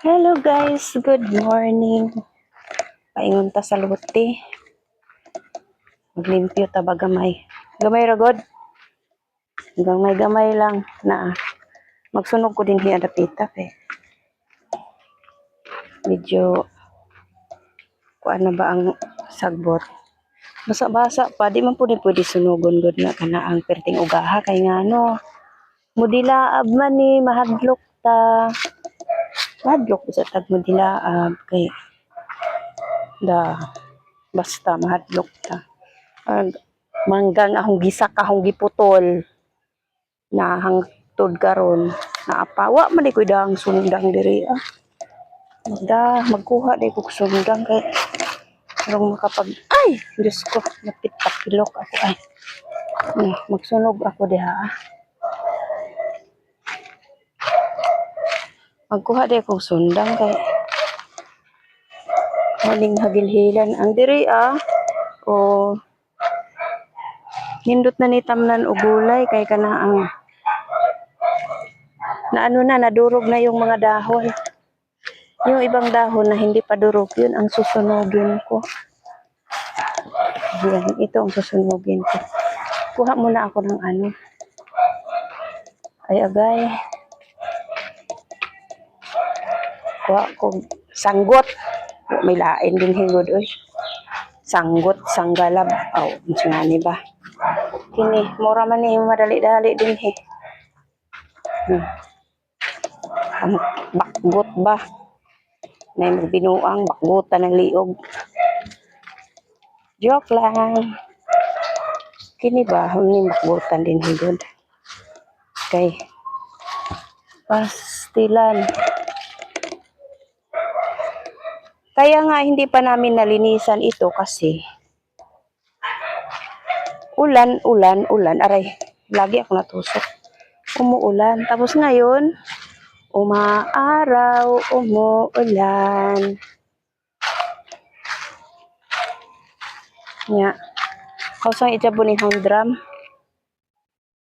Hello guys, good morning. Paingon ta sa luti. Maglimpyo ta ba gamay. Gamay ra god. Gamay lang na magsunog ko din hiya dapita kay. Medyo kuan na ba ang sagbot. Basa-basa pa di man pwede sunugon god na kana ang perting ugaha kay ngano. Mudilaab man ni mahadlok ta. Mahadlok sa tag mudilaab kay basta mahadlok ta. Manggang akong gisak akong giputol na hangtod karon na apawa man di ko dang sundang diri magkuha di ko sundang kay karong makapag ay Diyos ko napit pakilok ako ay magsunog ako diha magkuha di ko sundang kay maling hagilhilan ang diri o nindot na ni tamnan og gulay kay kanaang na nadurog na yung mga dahon. Yung ibang dahon na hindi pa durog, yun ang susunugin ko. Yan, ito ang susunugin ko. Kuha muna ako ng ay agay. Kuha ko sanggot. May lain din hingod oy. Sanggot, sanggalab. Nga ni ba? Kini, mura man ni madali-dali din ang bakgot ba? May magbinuang bakgutan ng liog. Joke lang. Kini ba? Huling bakgutan din hingod. Okay. Pastilan. Kaya nga hindi pa namin nalinisan ito kasi ulan. Aray, lagi ako natusok. Umuulan. Tapos ngayon, umaaraw, umuulan. Nya. Kausang ijabo ni hang drum.